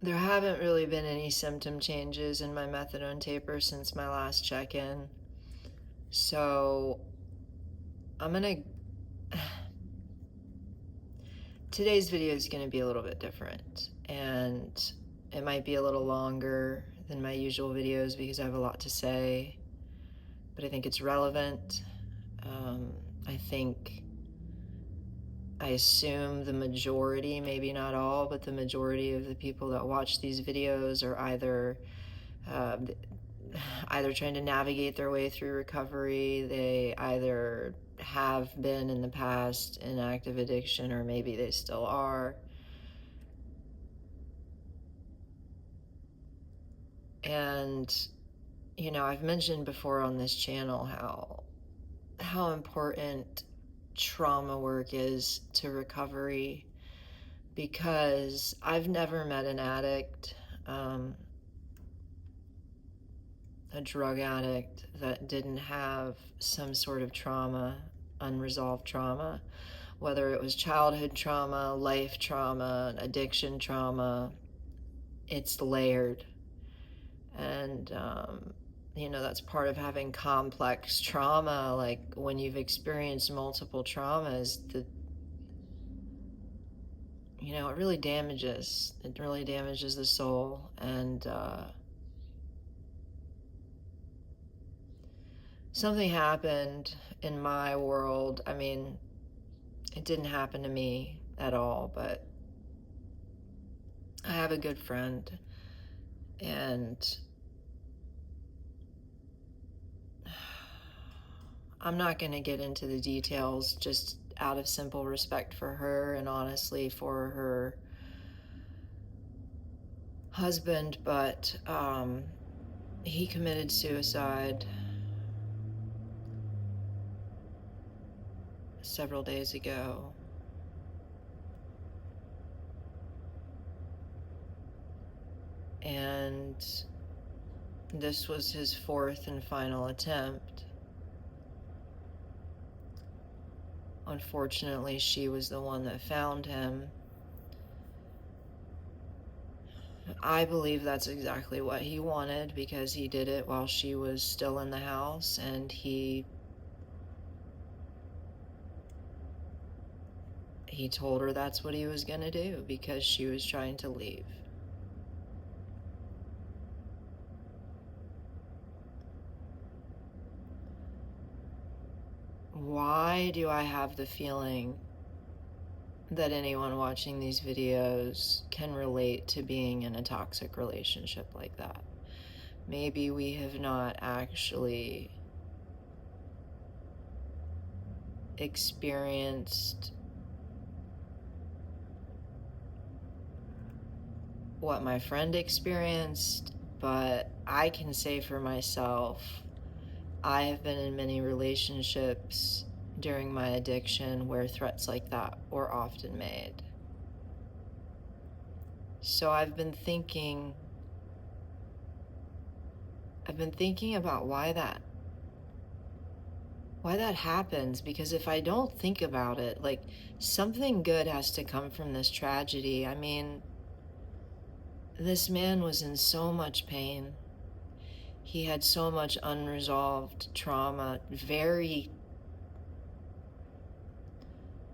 There haven't really been any symptom changes in my methadone taper since my last check-in. So I'm gonna today's video is gonna be a little bit different, and it might be a little longer than my usual videos because I have a lot to say, but I think it's relevant. I assume the majority, maybe not all, but the majority of the people that watch these videos are uh, either trying to navigate their way through recovery. They either have been in the past in active addiction, or maybe they still are. And, I've mentioned before on this channel how important trauma work is to recovery, because I've never met an addict, a drug addict, that didn't have some sort of trauma, unresolved trauma, whether it was childhood trauma, life trauma, addiction trauma. It's layered. And, that's part of having complex trauma. Like, when you've experienced multiple traumas, it really damages. It really damages the soul. And something happened in my world. I mean, it didn't happen to me at all, but I have a good friend, and I'm not going to get into the details, just out of simple respect for her and honestly for her husband, but he committed suicide several days ago. And this was his fourth and final attempt. Unfortunately, she was the one that found him. I believe that's exactly what he wanted, because he did it while she was still in the house, and he told her that's what he was going to do because she was trying to leave. Why do I have the feeling that anyone watching these videos can relate to being in a toxic relationship like that? Maybe we have not actually experienced what my friend experienced, but I can say for myself, I have been in many relationships during my addiction where threats like that were often made. So I've been thinking about why that happens, because if I don't think about it, like, something good has to come from this tragedy. I mean, this man was in so much pain. He had so much unresolved trauma, very,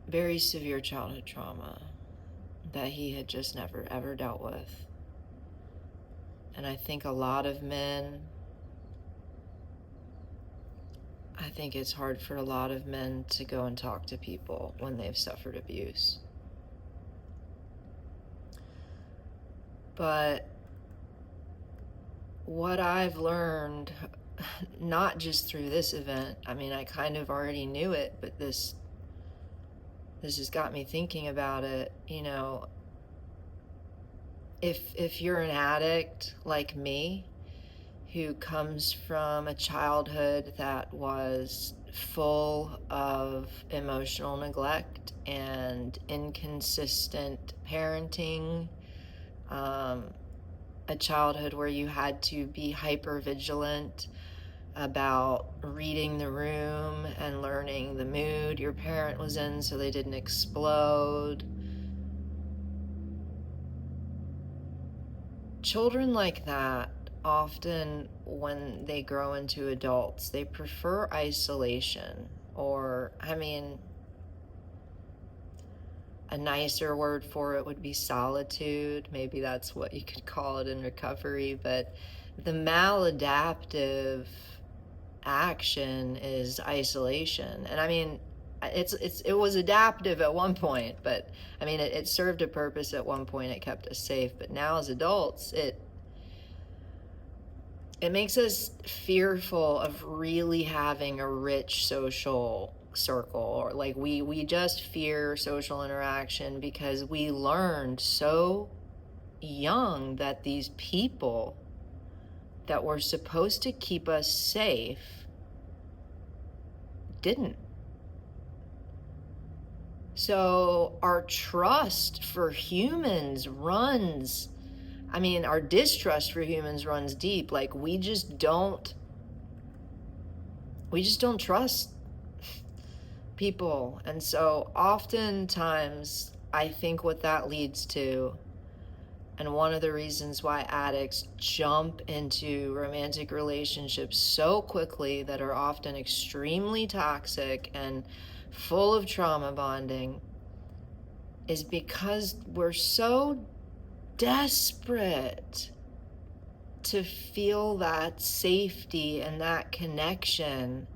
very severe childhood trauma that he had just never, ever dealt with. And I think a lot of men, I think it's hard for a lot of men to go and talk to people when they've suffered abuse. But what I've learned, not just through this event, I mean, I kind of already knew it, but this has got me thinking about it. If you're an addict like me, who comes from a childhood that was full of emotional neglect and inconsistent parenting, a childhood where you had to be hyper vigilant about reading the room and learning the mood your parent was in so they didn't explode. children like that, often when they grow into adults, they prefer isolation, or, I mean, a nicer word for it would be solitude. Maybe that's what you could call it in recovery. But the maladaptive action is isolation. And I mean, it was adaptive at one point, but I mean, it served a purpose at one point. It kept us safe. But now as adults, it makes us fearful of really having a rich social circle, or like we just fear social interaction because we learned so young that these people that were supposed to keep us safe didn't. So our trust for humans runs, I mean, our distrust for humans runs deep. Like we just don't trust people. And so oftentimes I think what that leads to, and one of the reasons why addicts jump into romantic relationships so quickly that are often extremely toxic and full of trauma bonding, is because we're so desperate to feel that safety and that connection.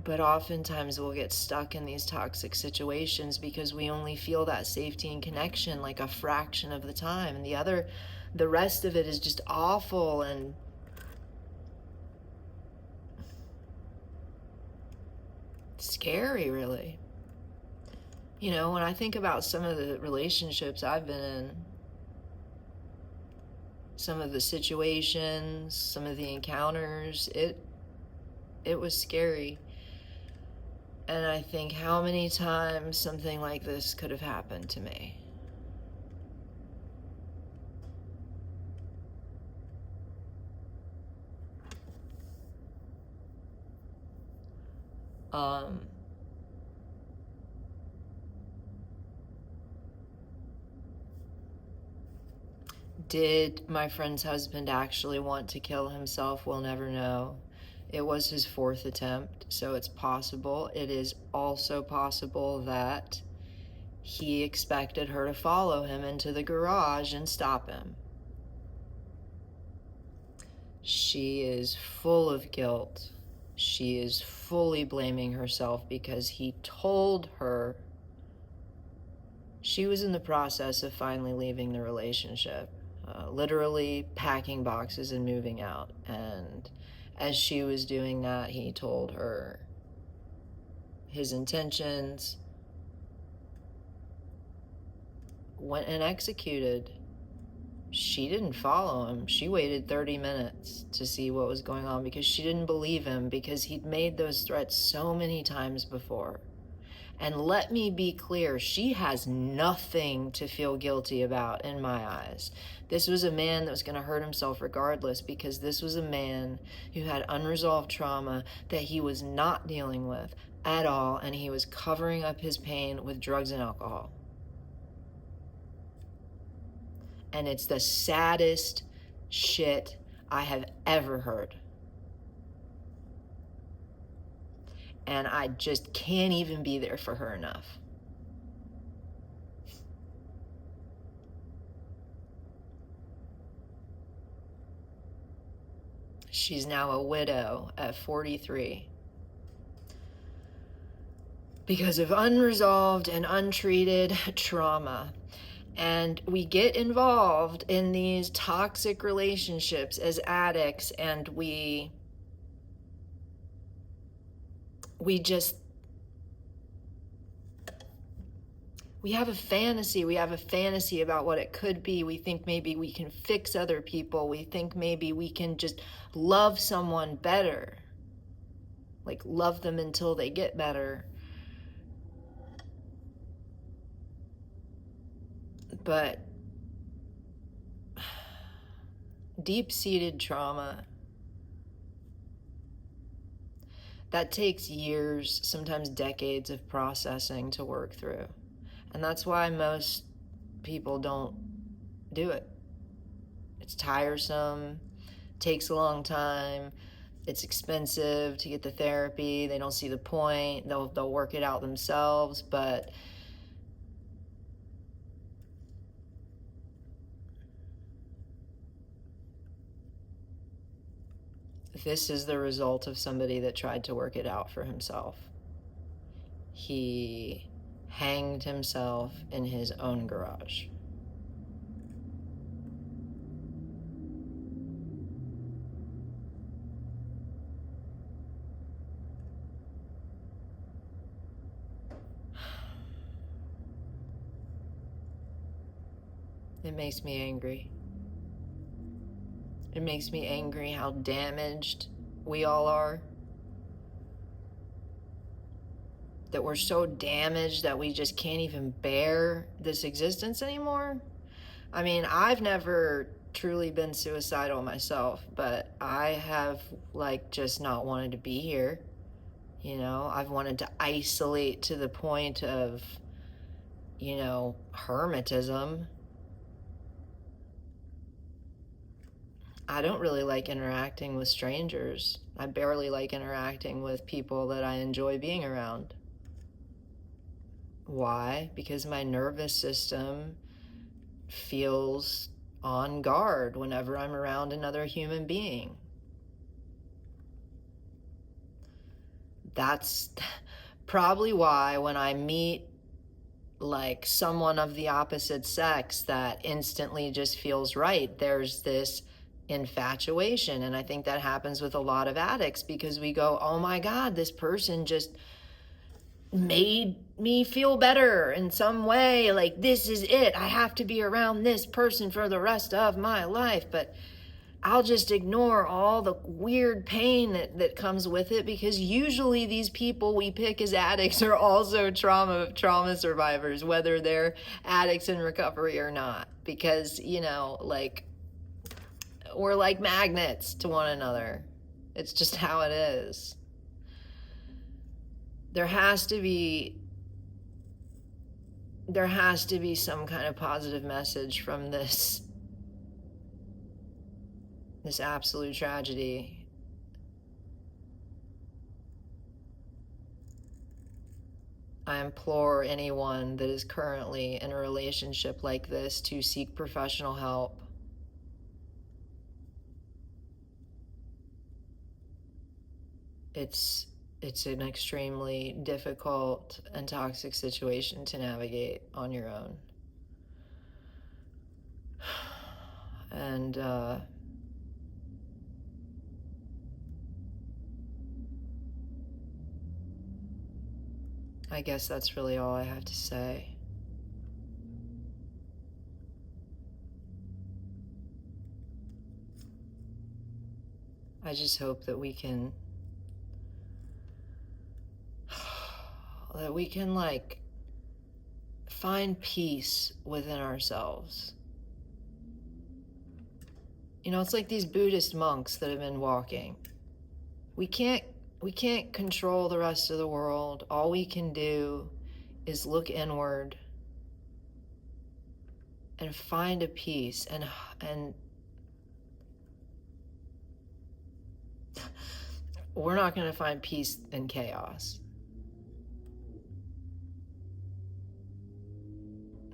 But oftentimes we'll get stuck in these toxic situations because we only feel that safety and connection like a fraction of the time. And the rest of it is just awful and scary, really. You know, when I think about some of the relationships I've been in, some of the situations, some of the encounters, it was scary. And I think how many times something like this could have happened to me. Did my friend's husband actually want to kill himself? We'll never know. It was his fourth attempt, so it's possible. It is also possible that he expected her to follow him into the garage and stop him. She is full of guilt. She is fully blaming herself because he told her. She was in the process of finally leaving the relationship, literally packing boxes and moving out. And as she was doing that, he told her his intentions, went and executed. She didn't follow him. She waited 30 minutes to see what was going on because she didn't believe him, because he'd made those threats so many times before. And let me be clear, she has nothing to feel guilty about in my eyes. This was a man that was going to hurt himself regardless, because this was a man who had unresolved trauma that he was not dealing with at all, and he was covering up his pain with drugs and alcohol. And it's the saddest shit I have ever heard. And I just can't even be there for her enough. She's now a widow at 43 because of unresolved and untreated trauma. And we get involved in these toxic relationships as addicts, and we have a fantasy. We have a fantasy about what it could be. We think maybe we can fix other people. We think maybe we can just love someone better. Like, love them until they get better. But deep-seated trauma, that takes years, sometimes decades of processing to work through. And that's why most people don't do it. It's tiresome, takes a long time, it's expensive to get the therapy, they don't see the point, they'll work it out themselves, but this is the result of somebody that tried to work it out for himself. He hanged himself in his own garage. It makes me angry. It makes me angry how damaged we all are. That we're so damaged that we just can't even bear this existence anymore. I mean, I've never truly been suicidal myself, but I have just not wanted to be here. I've wanted to isolate to the point of, hermetism. I don't really like interacting with strangers. I barely like interacting with people that I enjoy being around. Why? Because my nervous system feels on guard whenever I'm around another human being. That's probably why when I meet someone of the opposite sex that instantly just feels right, there's this infatuation. And I think that happens with a lot of addicts because we go, oh my God, this person just made me feel better in some way. This is it. I have to be around this person for the rest of my life. But I'll just ignore all the weird pain that comes with it, because usually these people we pick as addicts are also trauma survivors, whether they're addicts in recovery or not, because we're like magnets to one another. It's just how it is. There has to be some kind of positive message from this absolute tragedy. I implore anyone that is currently in a relationship like this to seek professional help. It's an extremely difficult and toxic situation to navigate on your own. And I guess that's really all I have to say. I just hope that we can find peace within ourselves. It's like these Buddhist monks that have been walking. We can't control the rest of the world. All we can do is look inward and find a peace, and we're not going to find peace in chaos.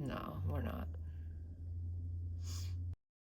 No, we're not.